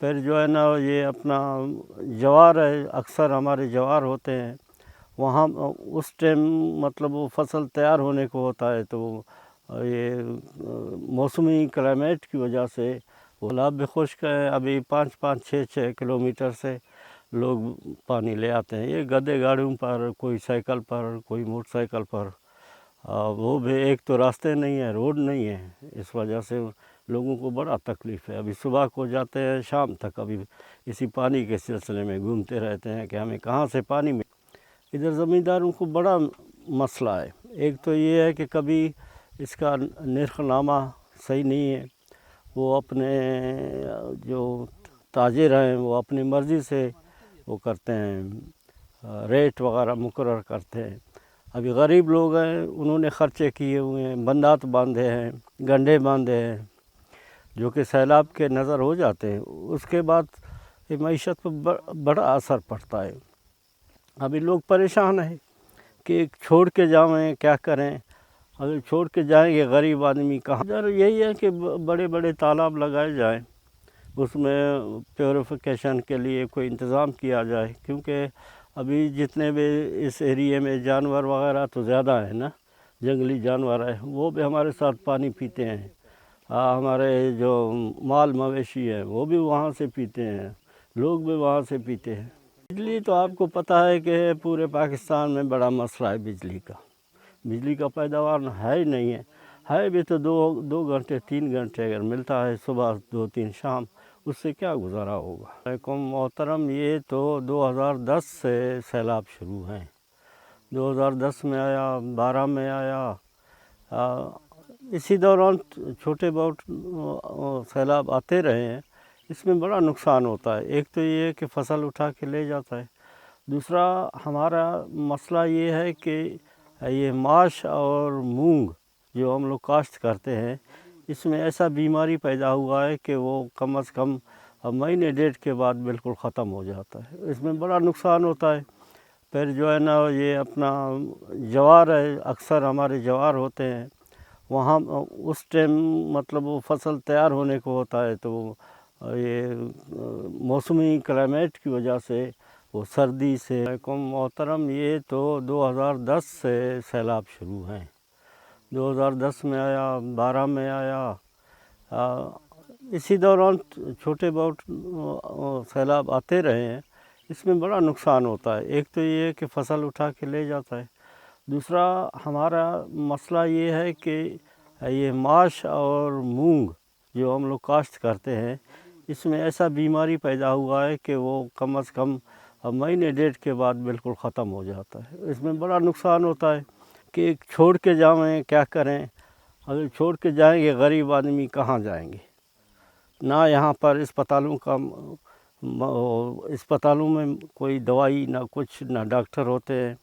پھر جو ہے نا یہ اپنا جوار ہے، اکثر ہمارے جوار ہوتے ہیں وہاں اس ٹائم مطلب وہ فصل تیار ہونے کو ہوتا ہے تو یہ موسمی کلائمیٹ کی وجہ سے وہ تالاب بھی خشک ہے۔ ابھی 5-5 6 کلومیٹر سے لوگ پانی لے آتے ہیں، یہ گدے گاڑیوں پر، کوئی سائیکل پر، کوئی موٹر سائیکل پر، وہ بھی ایک تو راستے نہیں ہے، روڈ نہیں ہے، اس وجہ سے لوگوں کو بڑا تکلیف ہے۔ ابھی صبح کو جاتے ہیں، شام تک ابھی اسی پانی کے سلسلے میں گھومتے رہتے ہیں کہ ہمیں کہاں سے پانی ملے۔ ادھر زمینداروں کو بڑا مسئلہ ہے، ایک تو یہ ہے کہ کبھی اس کا نرخ نامہ صحیح نہیں ہے، وہ اپنے جو تاجر ہیں وہ اپنی مرضی سے وہ کرتے ہیں، ریٹ وغیرہ مقرر کرتے ہیں۔ ابھی غریب لوگ ہیں، انہوں نے خرچے کیے ہوئے ہیں، بندات باندھے ہیں، گنڈے باندھے ہیں، جو کہ سیلاب کے نظر ہو جاتے ہیں، اس کے بعد یہ معیشت پر بڑا اثر پڑتا ہے۔ ابھی لوگ پریشان ہیں کہ چھوڑ کے جائیں کیا کریں، اگر چھوڑ کے جائیں گے غریب آدمی کہاں۔ ادھر یہی ہے کہ بڑے بڑے تالاب لگائے جائیں، اس میں پیوریفیکیشن کے لیے کوئی انتظام کیا جائے، کیونکہ ابھی جتنے بھی اس ایریے میں جانور وغیرہ تو زیادہ ہیں نا، جنگلی جانور ہیں، وہ بھی ہمارے ساتھ پانی پیتے ہیں، ہمارے جو مال مویشی ہیں وہ بھی وہاں سے پیتے ہیں، لوگ بھی وہاں سے پیتے ہیں۔ بجلی تو آپ کو پتہ ہے کہ پورے پاکستان میں بڑا مسئلہ ہے بجلی کا پیداوار ہے ہی نہیں ہے بھی تو 2-3 گھنٹے اگر ملتا ہے، صبح 2-3 شام، اس سے کیا گزارا ہوگا۔ علیکم محترم، یہ تو 2010 سے سیلاب شروع ہیں، 2010 میں آیا، 12 میں آیا، اسی دوران چھوٹے بہت سیلاب آتے رہے ہیں۔ اس میں بڑا نقصان ہوتا ہے، ایک تو یہ ہے کہ فصل اٹھا کے لے جاتا ہے، دوسرا ہمارا مسئلہ یہ ہے کہ یہ ماش اور مونگ جو ہم لوگ کاشت کرتے ہیں، اس میں ایسا بیماری پیدا ہوا ہے کہ وہ کم از کم مہینے ڈیڑھ کے بعد بالکل ختم ہو جاتا ہے، اس میں بڑا نقصان ہوتا ہے۔ پھر جو ہے نا یہ اپنا جوار ہے، اکثر ہمارے جوار ہوتے ہیں وہاں اس ٹائم مطلب وہ فصل تیار ہونے کو ہوتا ہے تو یہ موسمی کلائمیٹ کی وجہ سے وہ سردی سے۔ علیکم محترم، یہ تو 2010 سے سیلاب شروع ہیں، 2010 میں آیا، 12 میں آیا، اسی دوران چھوٹے بہت سیلاب آتے رہے ہیں۔ اس میں بڑا نقصان ہوتا ہے، ایک تو یہ ہے کہ فصل اٹھا کے لے جاتا ہے، دوسرا ہمارا مسئلہ یہ ہے کہ یہ ماش اور مونگ جو ہم لوگ کاشت کرتے ہیں، اس میں ایسا بیماری پیدا ہوا ہے کہ وہ کم از کم مہینے ڈیڑھ کے بعد بالکل ختم ہو جاتا ہے، اس میں بڑا نقصان ہوتا ہے کہ چھوڑ کے جائیں کیا کریں، اگر چھوڑ کے جائیں گے غریب آدمی کہاں جائیں گے، نہ یہاں پر اسپتالوں میں کوئی دوائی، نہ کچھ، نہ ڈاکٹر ہوتے ہیں،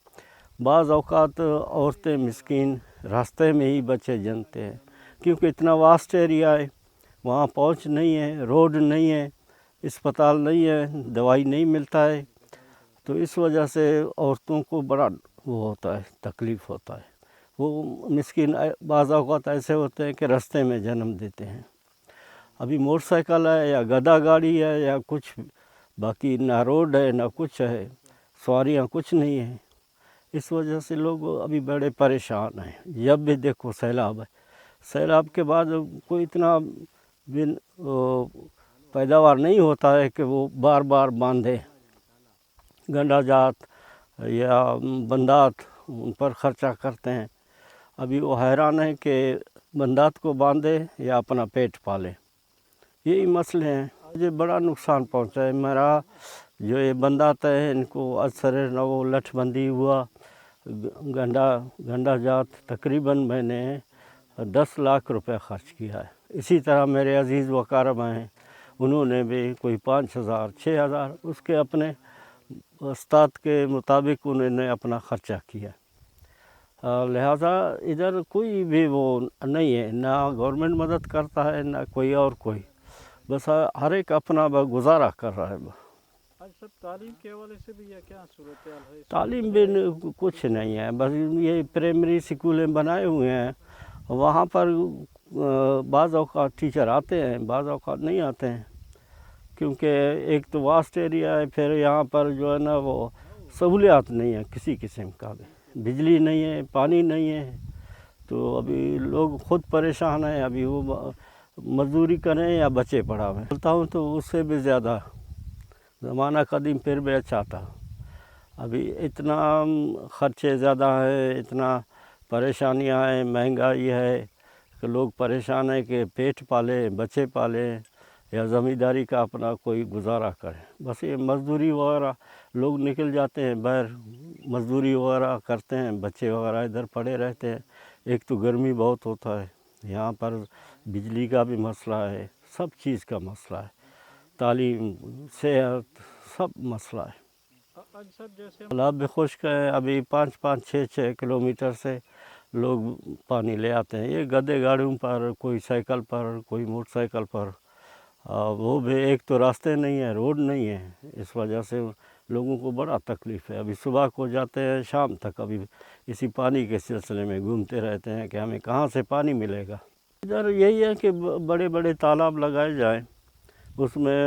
بعض اوقات عورتیں مسکین راستے میں ہی بچے جنتے ہیں، کیونکہ اتنا واسٹ ایریا ہے، وہاں پہنچ نہیں ہے، روڈ نہیں ہے، اسپتال نہیں ہے، دوائی نہیں ملتا ہے، تو اس وجہ سے عورتوں کو بڑا وہ ہوتا ہے، تکلیف ہوتا ہے، وہ مسکین بعض اوقات ایسے ہوتے ہیں کہ راستے میں جنم دیتے ہیں۔ ابھی موٹر سائیکل ہے یا گدا گاڑی ہے یا کچھ، باقی نہ روڈ ہے نہ کچھ ہے، سواریاں کچھ نہیں ہیں، اس وجہ سے لوگ ابھی بڑے پریشان ہیں۔ جب بھی دیکھو سیلاب ہے، سیلاب کے بعد کوئی اتنا پیداوار نہیں ہوتا ہے کہ وہ بار بار باندھے، گنڈا جات یا بندات ان پر خرچہ کرتے ہیں، ابھی وہ حیران ہیں کہ بندات کو باندھے یا اپنا پیٹ پالے، یہی مسئلے ہیں۔ مجھے بڑا نقصان پہنچا ہے، میرا جو یہ بندات ہیں ان کو اثر نہ وہ لٹھ بندی ہوا، گنڈا جات تقریباً میں نے 10 لاکھ روپے خرچ کیا ہے۔ اسی طرح میرے عزیز و اقارب ہیں، انہوں نے بھی کوئی 5,000 6,000 اس کے اپنے استاد کے مطابق انہوں نے اپنا خرچہ کیا، لہذا ادھر کوئی بھی وہ نہیں ہے، نہ گورنمنٹ مدد کرتا ہے نہ کوئی اور کوئی، بس ہر ایک اپنا گزارا کر رہا ہے۔ سب تعلیم کے حوالے سے بھی یہ کیا صورتحال ہے؟ تعلیم بھی کچھ نہیں ہے، بس یہ پرائمری اسکولیں بنائے ہوئے ہیں، وہاں پر بعض اوقات ٹیچر آتے ہیں، بعض اوقات نہیں آتے ہیں، کیونکہ ایک تو واسٹ ایریا ہے، پھر یہاں پر جو ہے نا وہ سہولیات نہیں ہے کسی قسم کا بھی، بجلی نہیں ہے، پانی نہیں ہے، تو ابھی لوگ خود پریشان ہیں، ابھی وہ مزدوری کریں یا بچے پڑھا ہوئے بولتا ہوں تو اس سے بھی زیادہ زمانہ قدیم پھر بھی اچھا تھا۔ ابھی اتنا خرچے زیادہ ہیں، اتنا پریشانیاں ہیں، مہنگائی ہے کہ لوگ پریشان ہیں کہ پیٹ پالیں، بچے پالیں یا زمینداری کا اپنا کوئی گزارا کریں۔ بس یہ مزدوری وغیرہ لوگ نکل جاتے ہیں باہر، مزدوری وغیرہ کرتے ہیں، بچے وغیرہ ادھر پڑے رہتے ہیں۔ ایک تو گرمی بہت ہوتا ہے یہاں پر، بجلی کا بھی مسئلہ ہے، سب چیز کا مسئلہ ہے، تعلیم، صحت، سب مسئلہ ہے۔ آج سر جیسے تالاب بھی خشک ہے، ابھی 5-6 کلومیٹر سے لوگ پانی لے آتے ہیں، یہ گدے گاڑیوں پر، کوئی سائیکل پر، کوئی موٹر سائیکل پر، وہ بھی ایک تو راستے نہیں ہے، روڈ نہیں ہے، اس وجہ سے لوگوں کو بڑا تکلیف ہے۔ ابھی صبح کو جاتے ہیں، شام تک ابھی اسی پانی کے سلسلے میں گھومتے رہتے ہیں کہ ہمیں کہاں سے پانی ملے گا۔ ادھر یہی ہے کہ بڑے بڑے تالاب لگائے جائیں، اس میں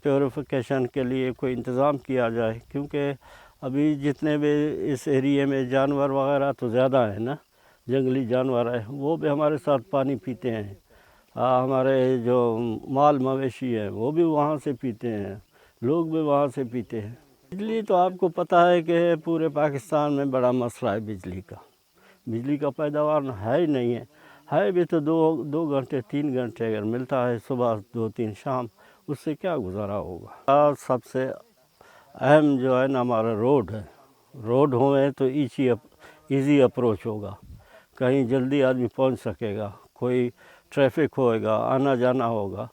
پیوریفیکیشن کے لیے کوئی انتظام کیا جائے، کیونکہ ابھی جتنے بھی اس ایریے میں جانور وغیرہ تو زیادہ ہیں نا، جنگلی جانور ہیں، وہ بھی ہمارے ساتھ پانی پیتے ہیں، ہمارے جو مال مویشی ہیں وہ بھی وہاں سے پیتے ہیں، لوگ بھی وہاں سے پیتے ہیں۔ بجلی تو آپ کو پتہ ہے کہ پورے پاکستان میں بڑا مسئلہ ہے بجلی کا، بجلی کا پیداوار ہے ہی نہیں ہے بھی تو 2 گھنٹے 3 گھنٹے اگر ملتا ہے، صبح 2-3 شام، اس سے کیا گزارا ہوگا۔ سب سے اہم جو ہے نا ہمارا روڈ ہے، روڈ ہوئے تو ایزی اپروچ ہوگا، کہیں جلدی آدمی پہنچ سکے گا، کوئی ٹریفک ہوئے گا، آنا جانا ہوگا۔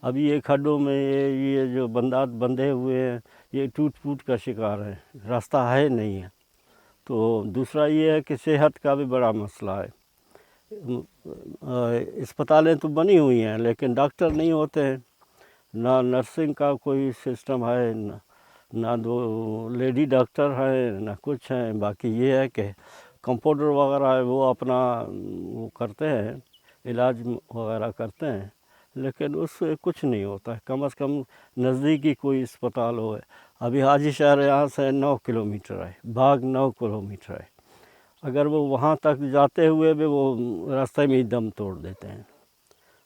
ابھی یہ کھڈوں میں یہ جو بندھے ہوئے ہیں، یہ ٹوٹ پھوٹ کا شکار ہیں، راستہ ہے نہیں ہے۔ تو دوسرا یہ ہے کہ صحت کا بھی بڑا مسئلہ ہے، اسپتالیں تو بنی ہوئی ہیں لیکن ڈاکٹر نہیں ہوتے ہیں، نہ نرسنگ کا کوئی سسٹم ہے، نہ دو لیڈی ڈاکٹر ہیں، نہ کچھ ہیں۔ باقی یہ ہے کہ کمپاؤنڈر وغیرہ ہے وہ اپنا وہ کرتے ہیں، علاج وغیرہ کرتے ہیں، لیکن اس سے کچھ نہیں ہوتا ہے۔ کم از کم نزدیکی کوئی اسپتال ہو۔ ابھی حاجی شہر یہاں سے 9 کلومیٹر ہے، باغ 9 کلومیٹر ہے، اگر وہ وہاں تک جاتے ہوئے بھی وہ راستے میں ہی دم توڑ دیتے ہیں۔